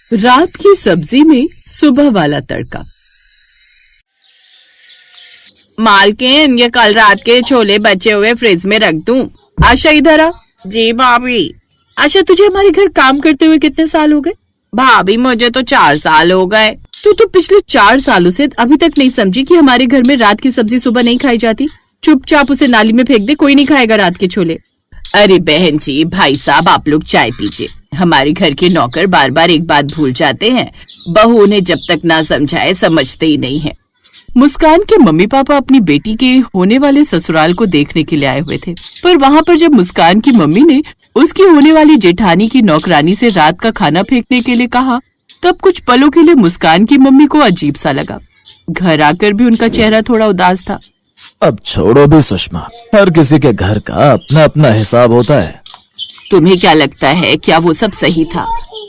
रात की सब्जी में सुबह वाला तड़का। मालकिन, ये कल रात के छोले बचे हुए फ्रिज में रख दूं। आशा इधर आ। जी भाभी। आशा, तुझे हमारे घर काम करते हुए कितने साल हो गए? भाभी, मुझे तो 4 साल हो गए। तू पिछले 4 सालों से अभी तक नहीं समझी कि हमारे घर में रात की सब्जी सुबह नहीं खाई जाती। चुपचाप उसे नाली में फेंक दे, कोई नहीं खाएगा रात के छोले। अरे बहन जी, भाई साहब, आप लोग चाय पीजिए। हमारे घर के नौकर बार बार एक बात भूल जाते हैं, बहू उन्हें जब तक ना समझाए समझते ही नहीं है। मुस्कान के मम्मी पापा अपनी बेटी के होने वाले ससुराल को देखने के लिए आए हुए थे, पर वहाँ पर जब मुस्कान की मम्मी ने उसकी होने वाली जेठानी की नौकरानी से रात का खाना फेंकने के लिए कहा, तब कुछ पलों के लिए मुस्कान की मम्मी को अजीब सा लगा। घर आकर भी उनका चेहरा थोड़ा उदास था। अब छोड़ो भी सुषमा, हर किसी के घर का अपना अपना हिसाब होता है। तुम्हें क्या लगता है, क्या वो सब सही था?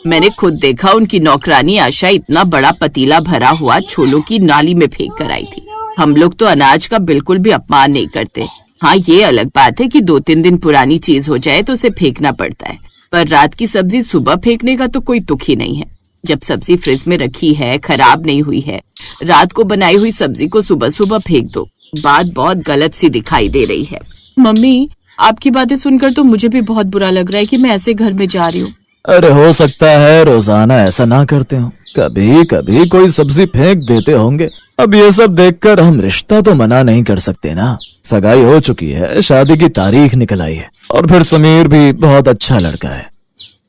मैंने खुद देखा, उनकी नौकरानी आशा इतना बड़ा पतीला भरा हुआ छोलों की नाली में फेंक कर आई थी। हम लोग तो अनाज का बिल्कुल भी अपमान नहीं करते। हाँ, ये अलग बात है कि 2-3 दिन पुरानी चीज हो जाए तो उसे फेंकना पड़ता है, पर रात की सब्जी सुबह फेंकने का तो कोई तुक ही नहीं है। जब सब्जी फ्रिज में रखी है, खराब नहीं हुई है, रात को बनाई हुई सब्जी को सुबह सुबह फेंक दो। बात बहुत गलत सी दिखाई दे रही है। मम्मी, आपकी बातें सुनकर तो मुझे भी बहुत बुरा लग रहा है कि मैं ऐसे घर में जा रही हूँ। अरे हो सकता है रोजाना ऐसा ना करते हो, कभी कभी कोई सब्जी फेंक देते होंगे। अब ये सब देखकर हम रिश्ता तो मना नहीं कर सकते ना। सगाई हो चुकी है, शादी की तारीख निकल आई है, और फिर समीर भी बहुत अच्छा लड़का है।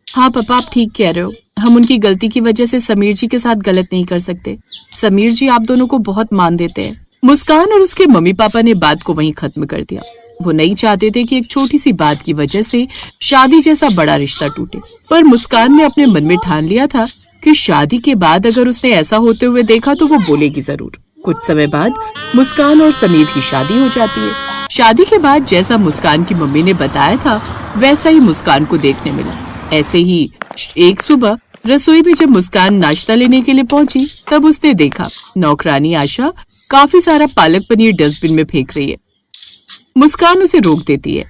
हाँ पापा, आप ठीक कह रहे हो। हम उनकी गलती की वजह से समीर जी के साथ गलत नहीं कर सकते। समीर जी आप दोनों को बहुत मान देते हैं। मुस्कान और उसके मम्मी पापा ने बात को वहीं खत्म कर दिया। वो नहीं चाहते थे कि एक छोटी सी बात की वजह से शादी जैसा बड़ा रिश्ता टूटे, पर मुस्कान ने अपने मन में ठान लिया था कि शादी के बाद अगर उसने ऐसा होते हुए देखा तो वो बोलेगी जरूर। कुछ समय बाद मुस्कान और समीर की शादी हो जाती है। शादी के बाद जैसा मुस्कान की मम्मी ने बताया था वैसा ही मुस्कान को देखने मिला। ऐसे ही एक सुबह रसोई में जब मुस्कान नाश्ता लेने के लिए पहुंची, तब उसने देखा नौकरानी आशा काफी सारा पालक पनीर डस्टबिन में फेंक रही है। मुस्कान उसे रोक देती है।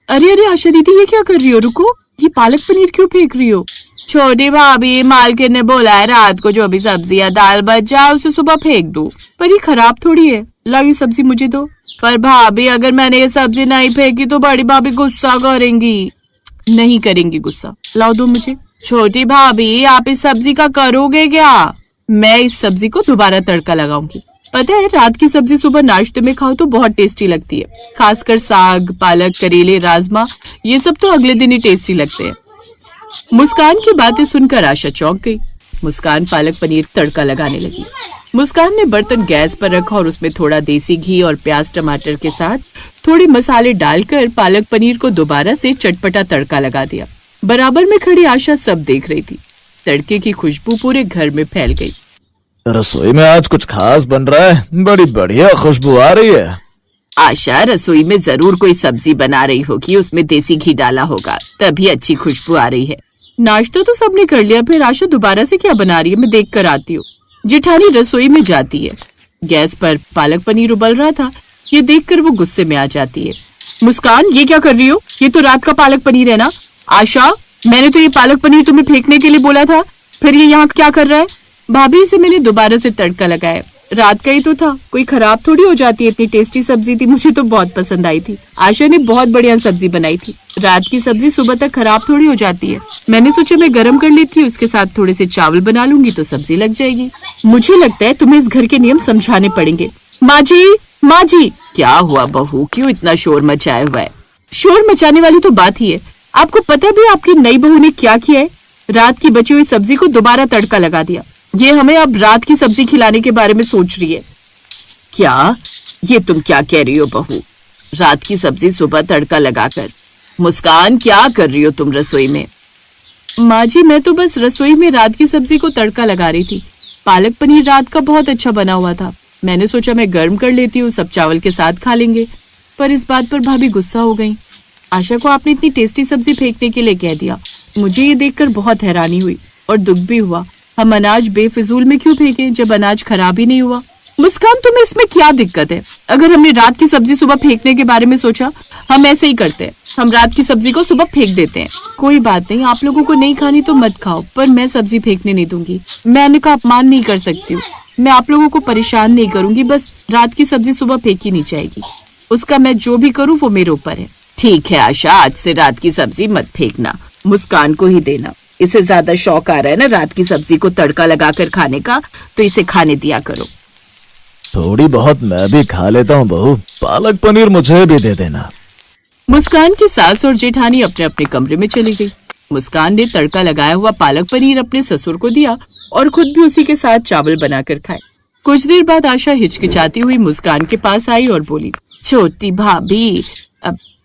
अरे अरे आशा दीदी, ये क्या कर रही हो? रुको, ये पालक पनीर क्यों फेंक रही हो? छोटी भाभी, मालकिन ने बोला है रात को जो भी सब्जी या दाल बच जाए उसे सुबह फेंक दो। पर ये खराब थोड़ी है, लाओ ये सब्जी मुझे दो। पर भाभी, अगर मैंने ये सब्जी नहीं फेंकी तो बड़ी भाभी गुस्सा करेंगी। नहीं करेंगी गुस्सा, लाओ दो मुझे। छोटी भाभी, आप इस सब्जी का करोगे क्या? मैं इस सब्जी को दोबारा तड़का लगाऊंगी। पता है, रात की सब्जी सुबह नाश्ते में खाओ तो बहुत टेस्टी लगती है। खासकर साग, पालक, करेले, राजमा, ये सब तो अगले दिन ही टेस्टी लगते हैं। मुस्कान की बातें सुनकर आशा चौंक गई। मुस्कान पालक पनीर तड़का लगाने लगी। मुस्कान ने बर्तन गैस पर रखा और उसमें थोड़ा देसी घी और प्याज टमाटर के साथ थोड़े मसाले डालकर पालक पनीर को दोबारा से चटपटा तड़का लगा दिया। बराबर में खड़ी आशा सब देख रही थी। तड़के की खुशबू पूरे घर में फैल गई। रसोई में आज कुछ खास बन रहा है, बड़ी बढ़िया खुशबू आ रही है। आशा, रसोई में जरूर कोई सब्जी बना रही होगी, उसमें देसी घी डाला होगा, तभी अच्छी खुशबू आ रही है। नाश्ता तो सबने कर लिया, फिर आशा दोबारा से क्या बना रही है, मैं देख कर आती हूँ। जेठानी रसोई में जाती है। गैस पर पालक पनीर उबल रहा था, ये देखकर वो गुस्से में आ जाती है। मुस्कान, ये क्या कर रही हो? ये तो रात का पालक पनीर है ना? आशा, मैंने तो ये पालक पनीर तुम्हें फेंकने के लिए बोला था, फिर ये यहाँ क्या कर रहा है? भाभी, इसे मैंने दोबारा से तड़का लगाया, रात का ही तो था, कोई खराब थोड़ी हो जाती है। इतनी टेस्टी सब्जी थी, मुझे तो बहुत पसंद आई थी। आशा ने बहुत बढ़िया सब्जी बनाई थी। रात की सब्जी सुबह तक खराब थोड़ी हो जाती है। मैंने सोचा मैं गरम कर लेती हूँ, उसके साथ थोड़े से चावल बना लूंगी तो सब्जी लग जाएगी। मुझे लगता है तुम्हें इस घर के नियम समझाने पड़ेंगे। माँ जी, माँ जी। क्या हुआ बहू, क्यों इतना शोर मचाया हुआ है? शोर मचाने वाली तो बात ही है। आपको पता भी आपकी नई बहू ने क्या किया है? रात की बची हुई सब्जी को दोबारा तड़का लगा दिया। ये हमें अब रात की सब्जी खिलाने के बारे में सोच रही है। क्या? ये तुम क्या कह रही हो बहू? रात की सब्जी सुबह तड़का लगाकर? मुस्कान, क्या कर रही हो तुम रसोई में? माँ जी, मैं तो बस रसोई में रात की सब्जी को तड़का लगा रही थी। पालक पनीर रात का बहुत अच्छा बना हुआ था, मैंने सोचा मैं गर्म कर लेती हूँ, सब चावल के साथ खा लेंगे। पर इस बात पर भाभी गुस्सा हो गई। आशा को आपने इतनी टेस्टी सब्जी फेंकने के लिए कह दिया। मुझे ये देखकर बहुत हैरानी हुई और दुख भी हुआ। हम अनाज बेफिजूल में क्यों फेंकें जब अनाज खराब ही नहीं हुआ? मुस्कान, तुम्हें इसमें क्या दिक्कत है? अगर हमने रात की सब्जी सुबह फेंकने के बारे में सोचा, हम ऐसे ही करते हैं। हम रात की सब्जी को सुबह फेंक देते हैं। कोई बात नहीं, आप लोगों को नहीं खानी तो मत खाओ, पर मैं सब्जी फेंकने नहीं दूंगी। मैं अन्न का अपमान नहीं कर सकती हूँ। मैं आप लोगों को परेशान नहीं करूंगी, बस रात की सब्जी सुबह फेंकी नहीं जाएगी। उसका मैं जो भी करूँ वो मेरे ऊपर है। ठीक है आशा, आज से रात की सब्जी मत फेंकना, मुस्कान को ही देना। इसे ज्यादा शौक आ रहा है ना रात की सब्जी को तड़का लगाकर खाने का, तो इसे खाने दिया करो। थोड़ी बहुत मैं भी खा लेता हूँ बहू, पालक पनीर मुझे भी दे देना। मुस्कान की सास और जेठानी अपने अपने कमरे में चली गई। मुस्कान ने तड़का लगाया हुआ पालक पनीर अपने ससुर को दिया और खुद भी उसी के साथ चावल बनाकर खाए। कुछ देर बाद आशा हिचकिचाती हुई मुस्कान के पास आई और बोली, छोटी भाभी,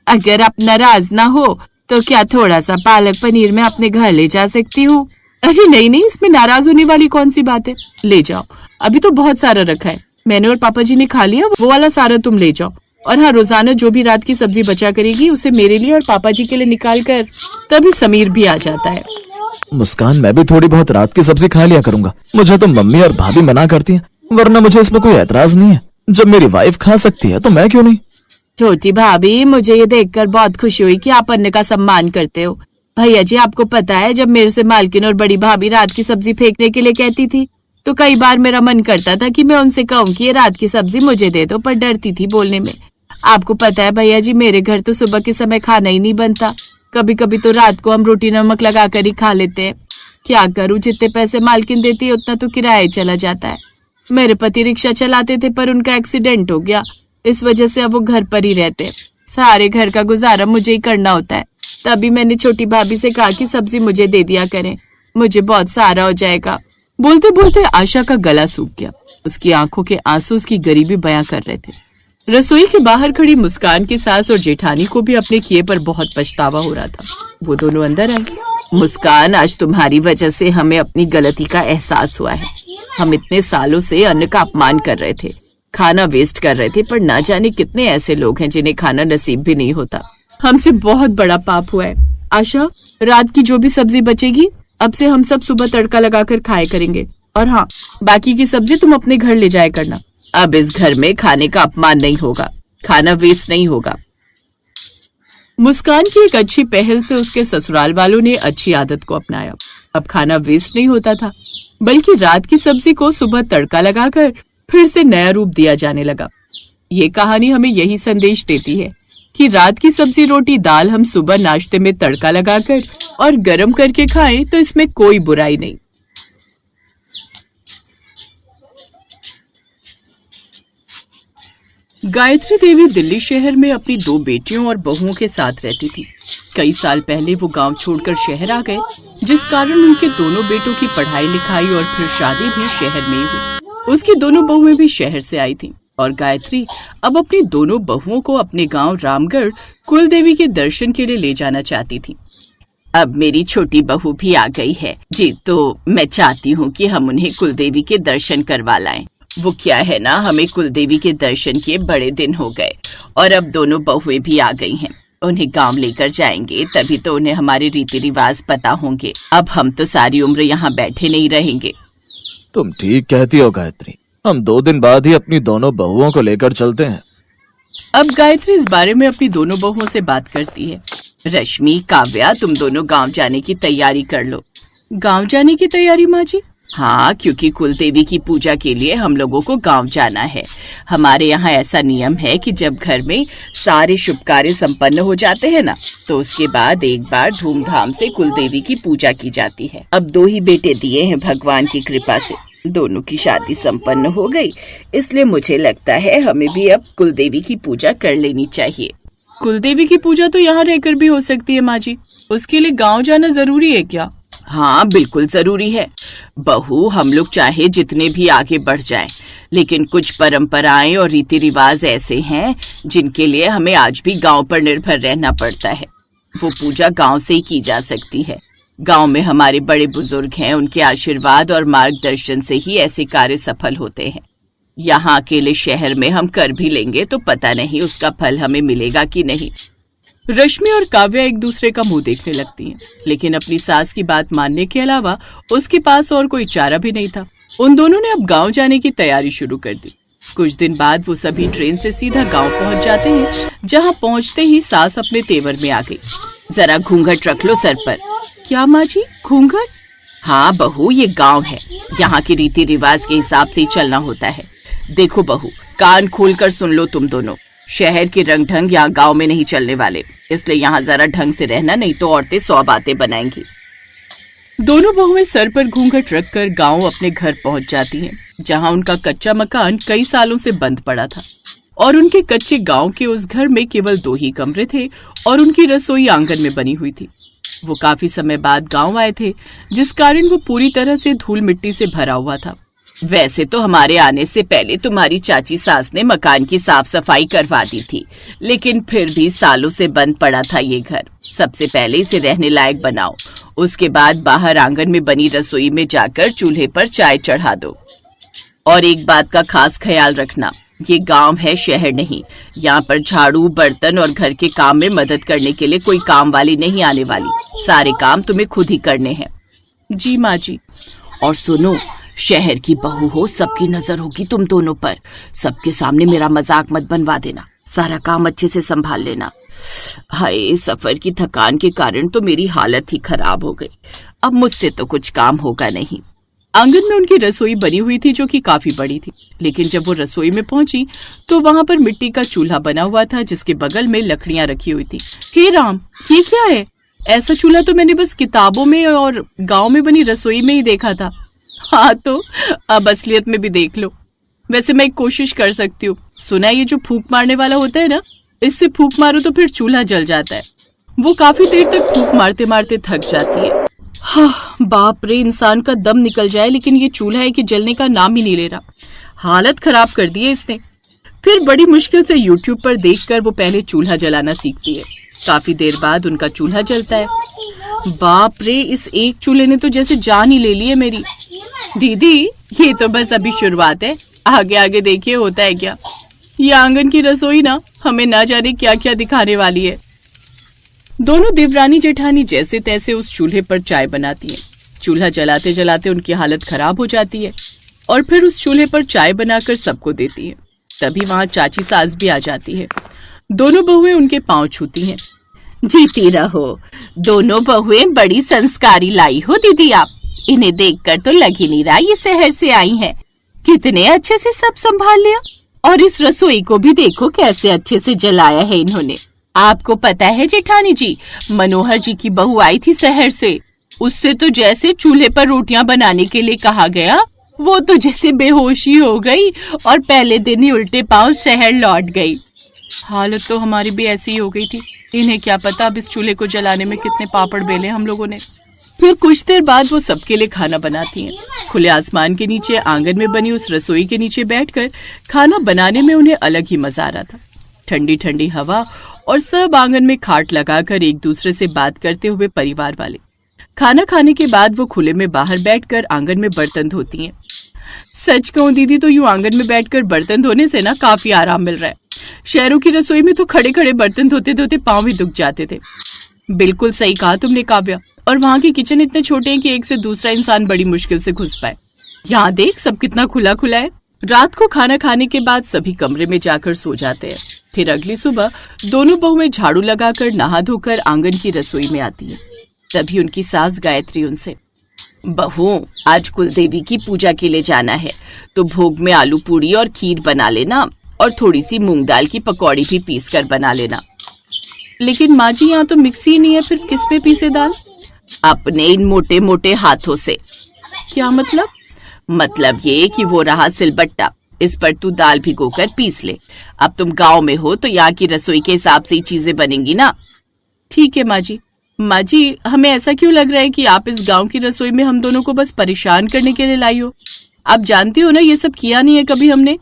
अगर आप नाराज ना हो तो क्या थोड़ा सा पालक पनीर मैं अपने घर ले जा सकती हूँ? अरे नहीं नहीं, इसमें नाराज होने वाली कौन सी बात है, ले जाओ। अभी तो बहुत सारा रखा है, मैंने और पापा जी ने खा लिया, वो वाला सारा तुम ले जाओ। और हाँ, रोजाना जो भी रात की सब्जी बचा करेगी उसे मेरे लिए और पापा जी के लिए निकाल कर। तभी समीर भी आ जाता है। मुस्कान, मैं भी थोड़ी बहुत रात की सब्जी खा लिया करूंगा। मुझे तो मम्मी और भाभी मना करती हैं, वरना मुझे इसमें कोई एतराज नहीं है। जब मेरी वाइफ खा सकती है तो मैं क्यों नहीं? छोटी भाभी, मुझे ये देखकर बहुत खुशी हुई कि आप अन्न का सम्मान करते हो। भैया जी, आपको पता है, जब मेरे से मालकिन और बड़ी भाभी रात की सब्जी फेंकने के लिए कहती थी तो कई बार मेरा मन करता था कि मैं उनसे कहूँ कि ये रात की सब्जी मुझे दे दो, पर डरती थी बोलने में। आपको पता है भैया जी, मेरे घर तो सुबह के समय खाना ही नहीं बनता। कभी कभी तो रात को हम रोटी नमक लगा कर ही खा लेते हैं। क्या करूँ, जितने पैसे मालकिन देती है उतना तो किराया चला जाता है। मेरे पति रिक्शा चलाते थे, पर उनका एक्सीडेंट हो गया, इस वजह से अब वो घर पर ही रहते। सारे घर का गुजारा मुझे ही करना होता है। तभी मैंने छोटी भाभी से कहा कि सब्जी मुझे दे दिया करें, मुझे बहुत सारा हो जाएगा। बोलते बोलते आशा का गला सूख गया। उसकी आंखों के आंसू उसकी गरीबी बयां कर रहे थे। रसोई के बाहर खड़ी मुस्कान की सास और जेठानी को भी अपने किए पर बहुत पछतावा हो रहा था। वो दोनों अंदर आई। मुस्कान, आज तुम्हारी वजह से हमें अपनी गलती का एहसास हुआ है। हम इतने सालों से अन्न का अपमान कर रहे थे, खाना वेस्ट कर रहे थे, पर ना जाने कितने ऐसे लोग हैं जिन्हें खाना नसीब भी नहीं होता। हमसे बहुत बड़ा पाप हुआ है। आशा, रात की जो भी सब्जी बचेगी अब से हम सब सुबह तड़का लगाकर खाए करेंगे। और हाँ, बाकी की सब्जी तुम अपने घर ले जाया करना। अब इस घर में खाने का अपमान नहीं होगा, खाना वेस्ट नहीं होगा। मुस्कान की एक अच्छी पहल से उसके ससुराल वालों ने अच्छी आदत को अपनाया। अब खाना वेस्ट नहीं होता था, बल्कि रात की सब्जी को सुबह तड़का लगाकर फिर से नया रूप दिया जाने लगा। ये कहानी हमें यही संदेश देती है कि रात की सब्जी, रोटी, दाल हम सुबह नाश्ते में तड़का लगाकर और गरम करके खाएं तो इसमें कोई बुराई नहीं। गायत्री देवी दिल्ली शहर में अपनी 2 बेटियों और बहुओं के साथ रहती थी। कई साल पहले वो गांव छोड़कर शहर आ गए, जिस कारण उनके दोनों बेटों की पढ़ाई लिखाई और फिर शादी भी शहर में ही हुई। उसकी दोनों बहुएं भी शहर से आई थीं और गायत्री अब अपनी दोनों बहुओं को अपने गांव रामगढ़ कुल देवी के दर्शन के लिए ले जाना चाहती थी। अब मेरी छोटी बहू भी आ गई है जी, तो मैं चाहती हूँ कि हम उन्हें कुल देवी के दर्शन करवा लाएं। वो क्या है ना, हमें कुल देवी के दर्शन किए बड़े दिन हो गए और अब दोनों बहुएं भी आ गई हैं। उन्हें गांव लेकर जाएंगे, तभी तो उन्हें हमारे रीति रिवाज पता होंगे। अब हम तो सारी उम्र यहाँ बैठे नहीं रहेंगे। तुम ठीक कहती हो गायत्री, हम 2 दिन बाद ही अपनी दोनों बहुओं को लेकर चलते हैं। अब गायत्री इस बारे में अपनी दोनों बहुओं से बात करती है। रश्मि, काव्या, तुम दोनों गांव जाने की तैयारी कर लो। गांव जाने की तैयारी माँ जी? हाँ, क्योंकि कुल देवी की पूजा के लिए हम लोगों को गांव जाना है। हमारे यहाँ ऐसा नियम है कि जब घर में सारे शुभ कार्य संपन्न हो जाते हैं ना, तो उसके बाद एक बार धूमधाम से कुल देवी की पूजा की जाती है। अब 2 ही बेटे दिए हैं भगवान की कृपा से, दोनों की शादी संपन्न हो गई, इसलिए मुझे लगता है हमें भी अब कुल देवी की पूजा कर लेनी चाहिए। कुल देवी की पूजा तो यहाँ रहकर भी हो सकती है माँ जी, उसके लिए गाँव जाना जरूरी है क्या? हाँ, बिल्कुल जरूरी है बहू। हम लोग चाहे जितने भी आगे बढ़ जाएं, लेकिन कुछ परंपराएं और रीति रिवाज ऐसे हैं जिनके लिए हमें आज भी गांव पर निर्भर रहना पड़ता है। वो पूजा गांव से ही की जा सकती है। गांव में हमारे बड़े बुजुर्ग हैं, उनके आशीर्वाद और मार्गदर्शन से ही ऐसे कार्य सफल होते हैं। यहाँ अकेले शहर में हम कर भी लेंगे तो पता नहीं उसका फल हमें मिलेगा कि नहीं। रश्मि और काव्या एक दूसरे का मुंह देखने लगती हैं, लेकिन अपनी सास की बात मानने के अलावा उसके पास और कोई चारा भी नहीं था। उन दोनों ने अब गांव जाने की तैयारी शुरू कर दी। कुछ दिन बाद वो सभी ट्रेन से सीधा गांव पहुंच जाते हैं, जहां पहुंचते ही सास अपने तेवर में आ गई। जरा घूंघट रख लो सर पर। क्या माँ जी, घूंघट? हाँ बहू, ये गांव है, यहाँ के रीति रिवाज के हिसाब से ही चलना होता है। देखो बहू, कान खोलकर सुन लो तुम दोनों। शहर के रंग ढंग यहाँ गांव में नहीं चलने वाले, इसलिए यहाँ जरा ढंग से रहना, नहीं तो औरतें 100 बातें बनाएंगी। दोनों बहुएं सर पर घूंघट रखकर गांव अपने घर पहुंच जाती हैं, जहां उनका कच्चा मकान कई सालों से बंद पड़ा था और उनके कच्चे गांव के उस घर में केवल 2 ही कमरे थे और उनकी रसोई आंगन में बनी हुई थी। वो काफी समय बाद गांव आए थे, जिस कारण वो पूरी तरह से धूल मिट्टी से भरा हुआ था। वैसे तो हमारे आने से पहले तुम्हारी चाची सास ने मकान की साफ सफाई करवा दी थी, लेकिन फिर भी सालों से बंद पड़ा था ये घर। सबसे पहले इसे रहने लायक बनाओ, उसके बाद बाहर आंगन में बनी रसोई में जाकर चूल्हे पर चाय चढ़ा दो। और एक बात का खास ख्याल रखना, ये गांव है, शहर नहीं। यहाँ पर झाड़ू, बर्तन और घर के काम में मदद करने के लिए कोई काम वाली नहीं आने वाली। सारे काम तुम्हें खुद ही करने हैं। जी माँ जी। और सुनो, शहर की बहू हो, सबकी नजर होगी तुम दोनों पर। सबके सामने मेरा मजाक मत बनवा देना, सारा काम अच्छे से संभाल लेना। हाय, सफर की थकान के कारण तो मेरी हालत ही खराब हो गई। अब मुझसे तो कुछ काम होगा नहीं। आंगन में उनकी रसोई बनी हुई थी, जो कि काफी बड़ी थी, लेकिन जब वो रसोई में पहुंची तो वहां पर मिट्टी का चूल्हा बना हुआ था, जिसके बगल में लकड़ियां रखी हुई थी। हे राम, ये क्या है? ऐसा चूल्हा तो मैंने बस किताबों में और गांव में बनी रसोई में ही देखा था। हाँ, तो अब असलियत में भी देख लो। वैसे मैं एक कोशिश कर सकती हूँ। सुना है ये जो फूंक मारने वाला होता है ना, इससे फूंक मारो तो फिर चूल्हा जल जाता है। वो काफी देर तक फूंक मारते मारते थक जाती है। हाँ, बाप रे, इंसान का दम निकल जाए, लेकिन ये चूल्हा है कि जलने का नाम ही नहीं ले रहा। हालत खराब कर दी है इसने। फिर बड़ी मुश्किल से YouTube पर देखकर वो पहले चूल्हा जलाना सीखती है। काफी देर बाद उनका चूल्हा जलता है। बाप रे, इस एक चूल्हे ने तो जैसे जान ही ले ली है मेरी। दीदी, ये तो बस अभी शुरुआत है, आगे आगे देखिए होता है क्या। ये आंगन की रसोई ना हमें ना जाने क्या क्या दिखाने वाली है। दोनों देवरानी जेठानी जैसे तैसे उस चूल्हे पर चाय बनाती हैं। चूल्हा जलाते जलाते उनकी हालत खराब हो जाती है और फिर उस चूल्हे पर चाय बनाकर सबको देती है। तभी वहां चाची सास भी आ जाती है। दोनों बहुएं उनके पांव छूती हैं। जीती रहो, दोनों बहुएं बड़ी संस्कारी लाई हो दीदी आप। इन्हें देखकर तो लग ही नहीं रहा ये शहर से आई हैं। कितने अच्छे से सब संभाल लिया, और इस रसोई को भी देखो कैसे अच्छे से जलाया है इन्होंने। आपको पता है जेठानी जी, मनोहर जी की बहू आई थी शहर से। उससे तो जैसे चूल्हे पर रोटियां बनाने के लिए कहा गया, वो तो जैसे बेहोशी हो गई और पहले दिन ही उल्टे पांव शहर लौट गई। हालत तो हमारी भी ऐसी ही हो गई थी। इन्हें क्या पता अब इस चूल्हे को जलाने में कितने पापड़ बेले हम लोगों ने। फिर कुछ देर बाद वो सबके लिए खाना बनाती हैं। खुले आसमान के नीचे आंगन में बनी उस रसोई के नीचे बैठकर खाना बनाने में उन्हें अलग ही मजा आ रहा था। ठंडी ठंडी हवा और सब आंगन में खाट लगाकर एक दूसरे से बात करते हुए परिवार वाले। खाना खाने के बाद वो खुले में बाहर बैठकर आंगन में बर्तन धोती हैं। सच कहूं दीदी, तो यूं आंगन में बैठकर बर्तन धोने से ना काफी आराम मिल रहा है। शहरों की रसोई में तो खड़े खड़े बर्तन धोते धोते पांव भी दुख जाते थे। बिल्कुल सही कहा तुमने काव्या। और वहाँ के किचन इतने छोटे हैं कि एक से दूसरा इंसान बड़ी मुश्किल से घुस पाए। यहाँ देख, सब कितना खुला खुला है। रात को खाना खाने के बाद सभी कमरे में जाकर सो जाते हैं। फिर अगली सुबह दोनों बहुएं झाड़ू लगाकर नहा धोकर आंगन की रसोई में आती है। तभी उनकी सास गायत्री उनसे, बहू, आज कुलदेवी की पूजा के लिए जाना है, तो भोग में आलू पूड़ी और खीर बना लेना और थोड़ी सी मूंग दाल की पकौड़ी भी पीस कर बना लेना। लेकिन माँ जी, यहाँ तो मिक्सी ही नहीं है, फिर किस पे पीसे दाल? अपने इन मोटे मोटे हाथों से। क्या मतलब? मतलब ये कि वो रहा सिलबट्टा, इस पर तू दाल भिगोकर पीस ले। अब तुम गांव में हो तो यहाँ की रसोई के हिसाब से ही चीजें बनेंगी ना। ठीक है माँ जी। माँ जी, हमें ऐसा क्यों लग रहा है कि आप इस गांव की रसोई में हम दोनों को बस परेशान करने के लिए लाई हो? आप जानती हो ना, ये सब किया नहीं है कभी हमने।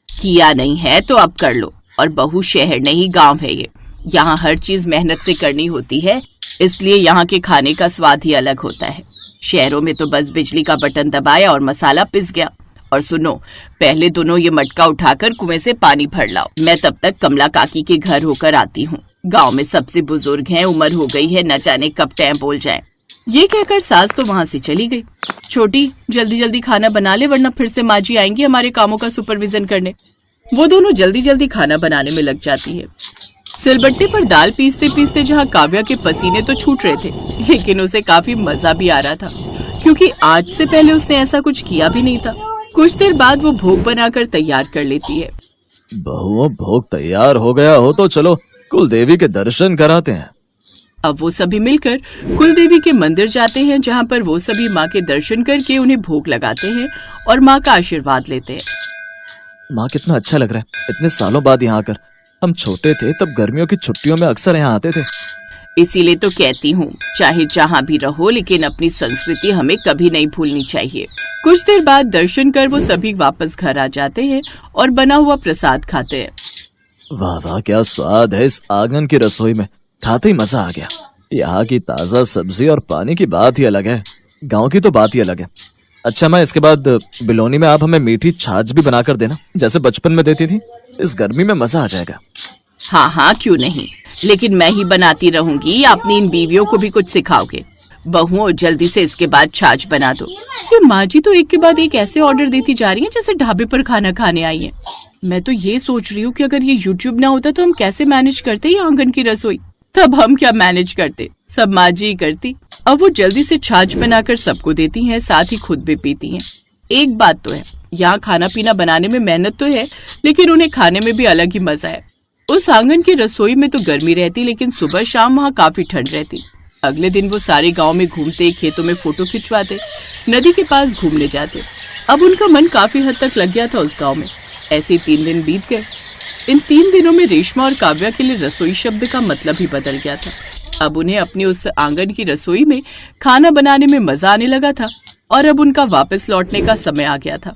किया नहीं है तो अब कर लो। और बहू, शहर नहीं गांव है ये। यहाँ हर चीज मेहनत से करनी होती है, इसलिए यहाँ के खाने का स्वाद ही अलग होता है। शहरों में तो बस बिजली का बटन दबाया और मसाला पिस गया। और सुनो, पहले दोनों ये मटका उठाकर कुएं से पानी भर लाओ। मैं तब तक कमला काकी के घर होकर आती हूँ। गांव में सबसे बुजुर्ग हैं, उम्र हो गई है, न जाने कब टाइम बोल जाए। ये कहकर सास तो वहाँ से चली गई। छोटी, जल्दी जल्दी खाना बना ले वरना फिर से माँ जी आएंगी हमारे कामों का सुपरविजन करने। वो दोनों जल्दी जल्दी खाना बनाने में लग जाती है। सिलबट्टे पर दाल पीसते पीसते जहाँ काव्या के पसीने तो छूट रहे थे, लेकिन उसे काफी मजा भी आ रहा था, क्योंकि आज से पहले उसने ऐसा कुछ किया भी नहीं था। कुछ देर बाद वो भोग बनाकर तैयार कर लेती है। बहुओं, भोग तैयार हो गया हो तो चलो कुल देवी के दर्शन कराते हैं। अब वो सभी मिलकर कुल देवी के मंदिर जाते हैं, जहाँ पर वो सभी माँ के दर्शन करके उन्हें भोग लगाते हैं और माँ का आशीर्वाद लेते हैं। माँ, कितना अच्छा लग रहा है इतने सालों बाद यहाँ आकर। हम छोटे थे तब गर्मियों की छुट्टियों में अक्सर यहाँ आते थे। इसीलिए तो कहती हूँ, चाहे जहाँ भी रहो लेकिन अपनी संस्कृति हमें कभी नहीं भूलनी चाहिए। कुछ देर बाद दर्शन कर वो सभी वापस घर आ जाते हैं और बना हुआ प्रसाद खाते हैं। वाह वाह, क्या स्वाद है इस आंगन की रसोई में, खाते ही मजा आ गया। यहाँ की ताजा सब्जी और पानी की बात ही अलग है, गांव की तो बात ही अलग है। अच्छा माँ, इसके बाद बिलोनी में आप हमें मीठी छाछ भी बनाकर देना, जैसे बचपन में देती थी। इस गर्मी में मजा आ जाएगा। हाँ हाँ, क्यों नहीं, लेकिन मैं ही बनाती रहूंगी। अपनी इन बीवियों को भी कुछ सिखाओगे। बहुओं, जल्दी से इसके बाद छाछ बना दो। ये माँ जी तो एक के बाद एक ऐसे ऑर्डर देती जा रही हैं जैसे ढाबे पर खाना खाने आई हैं। मैं तो ये सोच रही हूँ कि अगर ये YouTube ना होता तो हम कैसे मैनेज करते ये आंगन की रसोई। तब हम क्या मैनेज करते, सब माँ जी ही करती। अब वो जल्दी से छाछ बनाकर सबको देती हैं, साथ ही खुद भी पीती हैं। एक बात तो है, यहाँ खाना पीना बनाने में मेहनत तो है, लेकिन उन्हें खाने में भी अलग ही मजा है। उस आंगन की रसोई में तो गर्मी रहती, लेकिन सुबह शाम वहाँ काफी ठंड रहती। अगले दिन वो सारे गांव में घूमते, खेतों में फोटो खिंचवाते, नदी के पास घूमने जाते। अब उनका मन काफी हद तक लग गया था उस गांव में। ऐसे 3 दिन बीत गए। इन 3 दिनों में रेशमा और काव्या के लिए रसोई शब्द का मतलब ही बदल गया था। अब उन्हें अपनी उस आंगन की रसोई में खाना बनाने में मजा आने लगा था और अब उनका वापस लौटने का समय आ गया था।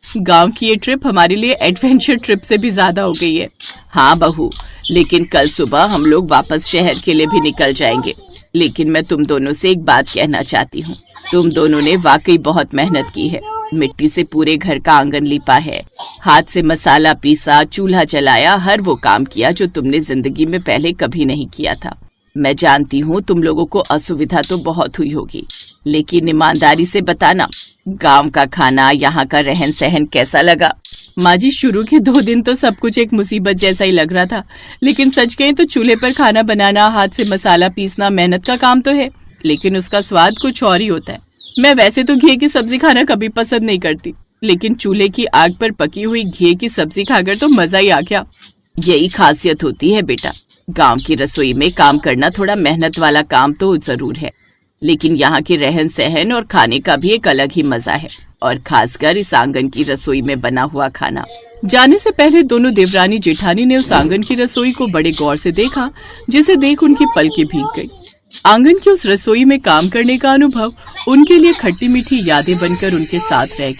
गांव की ये ट्रिप हमारे लिए एडवेंचर ट्रिप से भी ज्यादा हो गई है। हाँ बहू, लेकिन कल सुबह हम लोग वापस शहर के लिए भी निकल जाएंगे। लेकिन मैं तुम दोनों से एक बात कहना चाहती हूँ। तुम दोनों ने वाकई बहुत मेहनत की है। मिट्टी से पूरे घर का आंगन लिपा है, हाथ से मसाला पीसा, चूल्हा जलाया, हर वो काम किया जो तुमने जिंदगी में पहले कभी नहीं किया था। मैं जानती हूँ तुम लोगों को असुविधा तो बहुत हुई होगी, लेकिन ईमानदारी से बताना, गांव का खाना, यहाँ का रहन सहन कैसा लगा? माँ जी, शुरू के 2 दिन तो सब कुछ एक मुसीबत जैसा ही लग रहा था, लेकिन सच कहें तो चूल्हे पर खाना बनाना, हाथ से मसाला पीसना मेहनत का काम तो है, लेकिन उसका स्वाद कुछ और ही होता है। मैं वैसे तो घी की सब्जी खाना कभी पसंद नहीं करती, लेकिन चूल्हे की आग पर पकी हुई घी की सब्जी खाकर तो मजा ही आ गया। यही खासियत होती है बेटा, गांव की रसोई में काम करना थोड़ा मेहनत वाला काम तो जरूर है, लेकिन यहाँ के रहन सहन और खाने का भी एक अलग ही मजा है, और खासकर इस आंगन की रसोई में बना हुआ खाना। जाने से पहले दोनों देवरानी जेठानी ने उस आंगन की रसोई को बड़े गौर से देखा, जिसे देख उनकी पलकें भीग गई। आंगन की उस रसोई में काम करने का अनुभव उनके लिए खट्टी मीठी यादें बनकर उनके साथ रह गई।